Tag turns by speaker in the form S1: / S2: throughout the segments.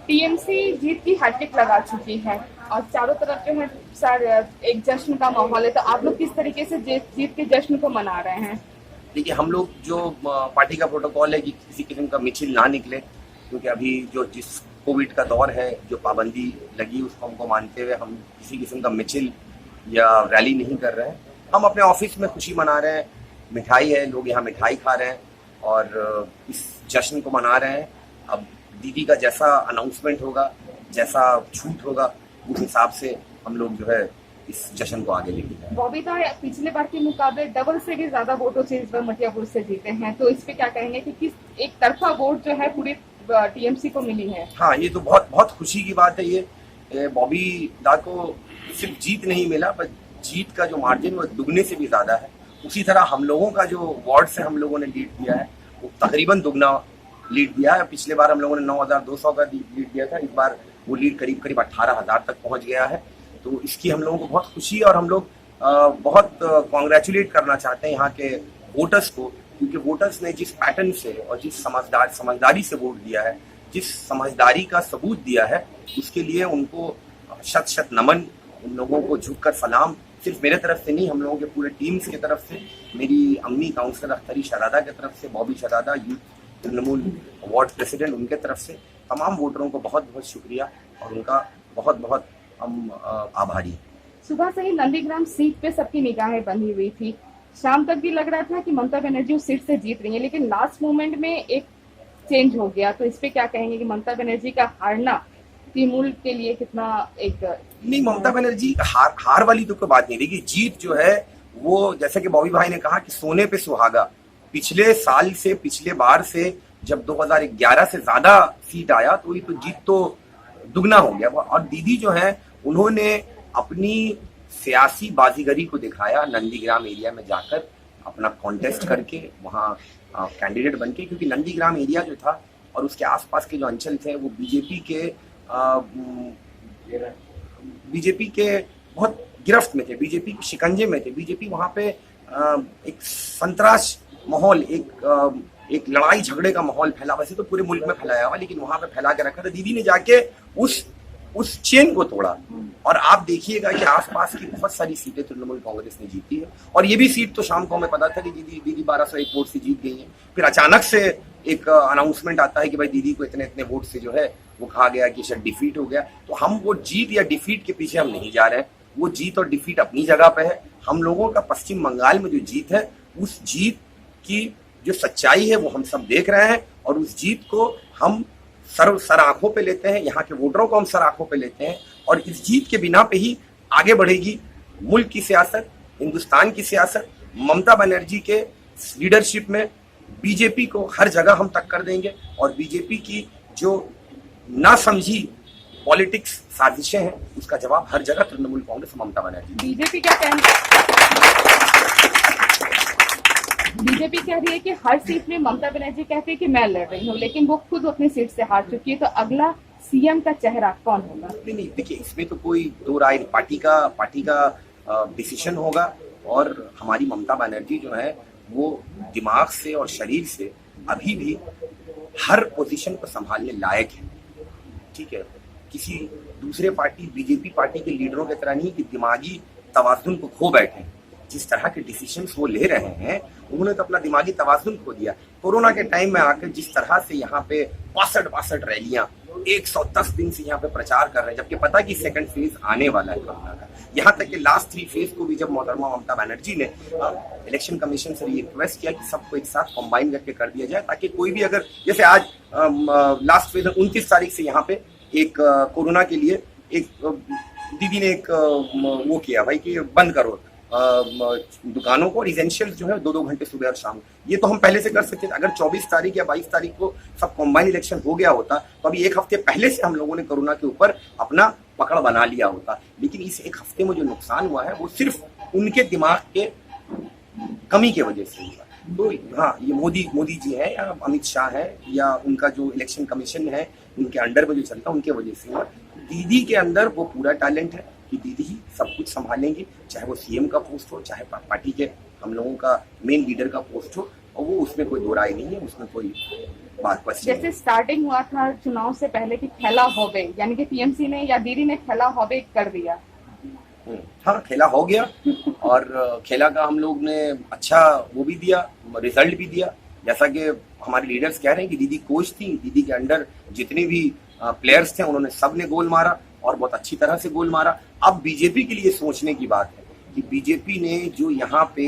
S1: TMC जीत की hat trick लगा चुकी है और चारों तरफ जो है सर एक जश्न का माहौल है, तो आप लोग किस तरीके से जीत के जश्न को मना रहे हैं?
S2: देखिए, हम लोग जो पार्टी का प्रोटोकॉल है कि किसी किस्म का मिছিল ना निकले, क्योंकि अभी जो जिस कोविड का दौर है, जो पाबंदी लगी उसको हमको मानते हुए हम किसी किस्म का मिছিল या रैली नहीं कर रहे हैं। हम अपने ऑफिस में खुशी मना रहे हैं, मिठाई है, लोग यहाँ मिठाई खा रहे हैं और इस जश्न को मना रहे हैं। अब दीदी का जैसा अनाउंसमेंट होगा, जैसा छूट होगा, उस हिसाब से हम लोग जो है इस जश्न को आगे लेके जाएंगे।
S1: बॉबी तो पिछले बार के मुकाबले डबल से भी ज्यादा वोटों से इस बार मटियापुर से जीते हैं, तो इस पे क्या कहेंगे कि किस एक तरफा वोट जो है पूरी टीएमसी को मिली है?
S2: हाँ, ये तो बहुत बहुत खुशी की बात है। ये बॉबी दा को सिर्फ जीत नहीं मिला, पर जीत का जो मार्जिन वो दुगने से भी ज्यादा है। उसी तरह हम लोगों का जो वार्ड से हम लोगों ने लीड दिया है वो तकरीबन दुगना लीड दिया है। पिछले बार हम लोगों ने 9,200 का लीड दिया था, इस बार वो लीड करीब करीब 18,000 तक पहुंच गया है। तो इसकी हम लोगों को बहुत खुशी है और हम लोग बहुत कॉन्ग्रेचुलेट करना चाहते हैं यहाँ के वोटर्स को, क्योंकि वोटर्स ने जिस पैटर्न से और जिस समझदारी से वोट दिया है, जिस समझदारी का सबूत दिया है, उसके लिए उनको शत शत नमन। उन लोगों को झुककर सलाम, सिर्फ मेरे तरफ से नहीं, हम लोगों के पूरे टीम्स की तरफ से, मेरी अम्मी काउंसलर अख्तरी शहजादा की तरफ से, बॉबी शहजादा यूथ तृणमूल वार्ड प्रेसिडेंट, उनके तरफ से तमाम वोटरों को बहुत बहुत शुक्रिया और उनका बहुत बहुत हम आभारी।
S1: सुबह से ही नंदीग्राम सीट पे सबकी निगाहें बंधी हुई थी, शाम तक भी लग रहा था कि ममता बनर्जी उस सीट से जीत रही है, लेकिन लास्ट मोमेंट में एक चेंज हो गया। तो इस पे क्या कहेंगे कि ममता बनर्जी का हारना तृणमूल के लिए कितना एक
S2: नहीं, ममता बनर्जी हार वाली तो कोई बात नहीं। देखिए, जीत जो है वो जैसे कि बॉबी भाई ने कहा कि सोने पे सुहागा। पिछले साल से, पिछले बार से जब 2011 से ज्यादा सीट आया तो ये तो जीत तो दुगना हो गया। और दीदी जो है उन्होंने अपनी सियासी बाजीगरी को दिखाया नंदीग्राम एरिया में जाकर, अपना कॉन्टेस्ट करके वहाँ कैंडिडेट बनके, क्योंकि नंदीग्राम एरिया जो था और उसके आसपास के जो अंचल थे वो बीजेपी के बहुत गिरफ्त में थे, बीजेपी के शिकंजे में थे। बीजेपी वहाँ पे एक संतराश माहौल, एक लड़ाई झगड़े का माहौल फैला, वैसे तो पूरे मुल्क में फैलाया हुआ, लेकिन वहां पे फैला के रखा था। दीदी ने जाके उस चेन को तोड़ा और आप देखिएगा कि आसपास की बहुत सारी सीटें तृणमूल कांग्रेस ने जीती है। और ये भी सीट तो शाम को हमें पता था कि दीदी 1201 वोट से जीत गई है। फिर अचानक से एक अनाउंसमेंट आता है कि भाई दीदी को इतने इतने वोट से जो है वो कहा गया कि शायद डिफीट हो गया। तो हम वो जीत या डिफीट के पीछे हम नहीं जा रहे हैं, वो जीत और डिफीट अपनी जगह पे है। हम लोगों का पश्चिम बंगाल में जो जीत है, उस जीत की जो सच्चाई है वो हम सब देख रहे हैं और उस जीत को हम सर आंखों पे लेते हैं, यहाँ के वोटरों को हम सर आंखों पे लेते हैं और इस जीत के बिना पे ही आगे बढ़ेगी मुल्क की सियासत, हिंदुस्तान की सियासत। ममता बनर्जी के लीडरशिप में बीजेपी को हर जगह हम टक्कर देंगे और बीजेपी की जो ना समझी पॉलिटिक्स साजिशें हैं उसका जवाब हर जगह तृणमूल कांग्रेस ममता बनर्जी।
S1: बीजेपी क्या बीजेपी कह रही है कि हर सीट में ममता बनर्जी कहती है कि मैं लड़ रही हूँ, लेकिन वो खुद अपनी सीट से हार चुकी है। तो अगला सीएम का चेहरा कौन होगा?
S2: नहीं, देखिए, इसमें तो कोई दो राय, पार्टी का डिसीजन होगा और हमारी ममता बनर्जी जो है वो दिमाग से और शरीर से अभी भी हर पोजीशन को संभालने लायक है। ठीक है, किसी दूसरे पार्टी, बीजेपी पार्टी के लीडरों की तरह नहीं कि दिमागी तवाज़ुन को खो बैठे। जिस तरह के डिसीजंस वो ले रहे हैं, उन्होंने तो अपना दिमागी तवाज़ुन खो दिया। कोरोना के टाइम में आकर जिस तरह से यहाँ पे 62 रैलियां 110 दिन से यहाँ पे प्रचार कर रहे हैं, जबकि पता कि सेकंड फेज आने वाला है कोरोना का। यहाँ तक कि लास्ट 3 फेज को भी जब मोहतरमा ममता बनर्जी ने इलेक्शन कमीशन से रिक्वेस्ट किया कि सबको एक साथ कंबाइन करके कर दिया जाए, ताकि कोई भी अगर जैसे आज लास्ट फेज 29 तारीख से यहाँ पे एक कोरोना के लिए एक दीदी ने एक वो किया भाई कि बंद करो दुकानों को, एसेंशियल जो है 2-2 घंटे सुबह और शाम। ये तो हम पहले से कर सकते थे। अगर 24 तारीख या 22 तारीख को सब कॉम्बाइन इलेक्शन हो गया होता तो अभी 1 हफ्ते पहले से हम लोगों ने कोरोना के ऊपर अपना पकड़ बना लिया होता। लेकिन इस 1 हफ्ते में जो नुकसान हुआ है वो सिर्फ उनके दिमाग के कमी की वजह से हुआ। तो हाँ, ये मोदी जी है या अमित शाह है या उनका जो इलेक्शन कमीशन है उनके अंडर में जो चलता है उनके वजह से हुआ। दीदी के अंदर वो पूरा टैलेंट है कि दीदी ही सब कुछ संभालेंगी, चाहे वो सीएम का पोस्ट हो, चाहे पार्टी के हम लोगों का मेन लीडर का पोस्ट हो। और वो उसमें कोई दो राय नहीं है, उसमें कोई बात क्वेश्चन
S1: जैसे स्टार्टिंग हुआ था चुनाव से पहले कि खेला होबे, यानी कि टीएमसी ने या दीदी ने खेला होबे कर दिया।
S2: हाँ, खेला हो गया और खेला का हम लोग ने अच्छा वो भी दिया, रिजल्ट भी दिया। जैसा कि हमारे लीडर्स कह रहे हैं कि दीदी कोच थी, दीदी के अंडर जितने भी प्लेयर्स थे उन्होंने सब ने गोल मारा और बहुत अच्छी तरह से गोल मारा। अब बीजेपी के लिए सोचने की बात है कि बीजेपी ने जो यहाँ पे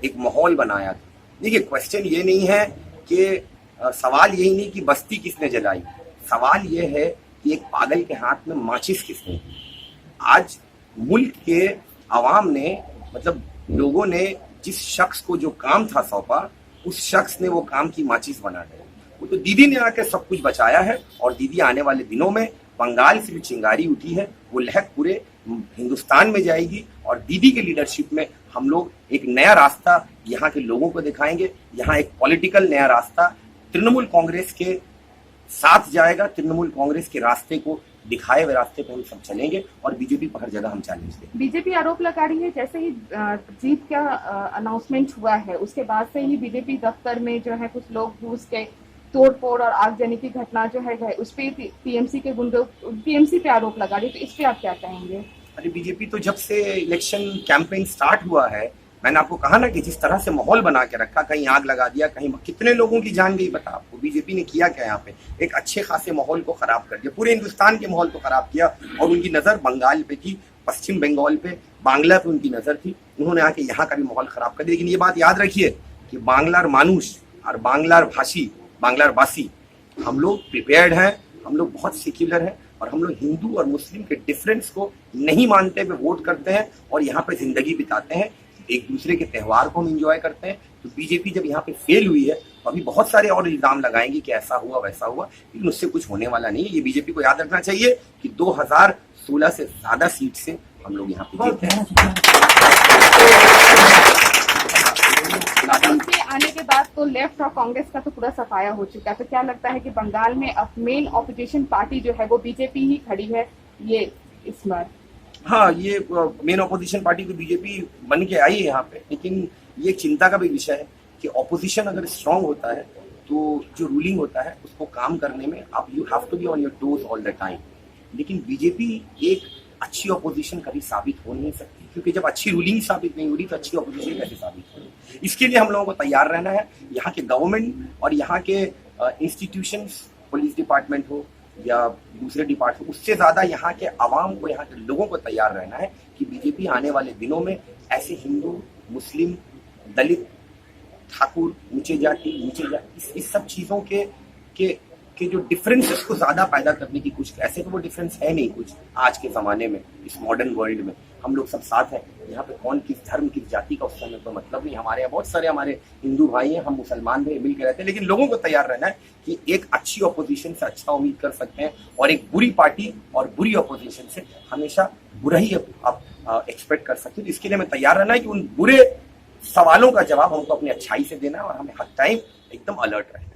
S2: एक माहौल बनाया था। देखिए, क्वेश्चन ये नहीं है कि सवाल यही नहीं कि बस्ती किसने जलाई, सवाल ये है कि एक पागल के हाथ में माचिस किसने दी। आज मुल्क के आवाम ने, मतलब लोगों ने जिस शख्स को जो काम था सौंपा, उस शख्स ने वो काम की माचिस बना दी। वो तो दीदी ने आके सब कुछ बचाया है और दीदी आने वाले दिनों में बंगाल से जो चिंगारी उठी है वो लहक पूरे हिंदुस्तान में जाएगी और दीदी के लीडरशिप में हम लोग एक नया रास्ता यहाँ के लोगों को दिखाएंगे। यहाँ एक पॉलिटिकल नया रास्ता तृणमूल कांग्रेस के साथ जाएगा, तृणमूल कांग्रेस के रास्ते को दिखाए हुए रास्ते पे हम सब चलेंगे और बीजेपी पर हर जगह हम चैलेंज देंगे।
S1: बीजेपी आरोप लगा रही है जैसे ही जीत का अनाउंसमेंट हुआ है उसके बाद से ही बीजेपी दफ्तर में जो है कुछ लोग घुस के तोड़फोड़ और आगजनी की घटना जो है उस पे टीएमसी के गुंडों टीएमसी पे आरोप लगा रही है, तो इस पे आप क्या कहेंगे? अरे
S2: बीजेपी तो जब से इलेक्शन कैंपेन स्टार्ट हुआ है, मैंने आपको कहा ना कि जिस तरह से माहौल बना के रखा, कहीं आग लगा दिया, कहीं कितने लोगों की जान गई बता आपको। बीजेपी ने किया क्या? यहाँ पे एक अच्छे खासे माहौल को खराब कर दिया, पूरे हिंदुस्तान के माहौल को खराब किया और उनकी नजर बंगाल पे थी, पश्चिम बंगाल पे, बांग्ला पे उनकी नजर थी। उन्होंने आके यहाँ का भी माहौल खराब कर दिया। लेकिन ये बात याद रखिए कि बांग्लार मानुष और बांग्लार भाषी, बांग्लार बासी, हम लोग प्रिपेयर्ड हैं, हम लोग बहुत सेक्युलर हैं और हम लोग हिंदू और मुस्लिम के डिफरेंस को नहीं मानते हुए वोट करते हैं और यहाँ पे जिंदगी बिताते हैं, एक दूसरे के त्यौहार को हम एंजॉय करते हैं। तो बीजेपी जब यहाँ पे फेल हुई है तो अभी बहुत सारे और इल्जाम लगाएंगे कि ऐसा हुआ वैसा हुआ, लेकिन उससे कुछ होने वाला नहीं है। ये बीजेपी को याद रखना चाहिए कि 2016 से ज्यादा सीट से हम लोग यहाँ पे जीते हैं।
S1: इनके आने के बाद तो लेफ्ट और कांग्रेस का तो पूरा सफाया हो चुका है, तो क्या लगता है कि बंगाल में अब मेन ऑपोजिशन पार्टी जो है वो बीजेपी ही खड़ी है ये इस बार?
S2: हाँ, ये मेन ऑपोजिशन पार्टी तो बीजेपी बन के आई है यहाँ पे, लेकिन ये चिंता का भी विषय है कि ऑपोजिशन अगर स्ट्रांग होता है तो जो रूलिंग होता है उसको काम करने में आप you have to be on your toes all the time. लेकिन बीजेपी एक अच्छी ऑपोजिशन कभी साबित हो नहीं सकती, क्योंकि जब अच्छी रूलिंग साबित नहीं हो रही तो अच्छी ऑपोजिशन कैसे साबित होगी। इसके लिए हम लोगों को तैयार रहना है। यहाँ के गवर्नमेंट और यहाँ के इंस्टीट्यूशंस, पुलिस डिपार्टमेंट हो या दूसरे डिपार्टमेंट, उससे ज्यादा यहाँ के आवाम को, यहाँ के लोगों को तैयार रहना है कि बीजेपी आने वाले दिनों में ऐसे हिंदू, मुस्लिम, दलित, ठाकुर, नीचे जाति, इस सब चीजों के जो डिफरेंसेस को ज्यादा पैदा करने की कुछ, ऐसे तो वो डिफरेंस है नहीं कुछ आज के जमाने में, इस मॉडर्न वर्ल्ड में हम लोग सब साथ हैं। यहाँ पे कौन किस धर्म, किस जाति का, उससे हमें कोई मतलब नहीं। हमारे यहाँ बहुत सारे हमारे हिंदू भाई हैं, हम मुसलमान भी मिल के रहते हैं, लेकिन लोगों को तैयार रहना है कि एक अच्छी ऑपोजिशन से अच्छा उम्मीद कर सकते हैं और एक बुरी पार्टी और बुरी ऑपोजिशन से हमेशा बुरा ही आप एक्सपेक्ट कर सकते हैं। इसके लिए हमें तैयार रहना है कि उन बुरे सवालों का जवाब हमको अपनी अच्छाई से देना है और हमें हर टाइम एकदम अलर्ट रहना है।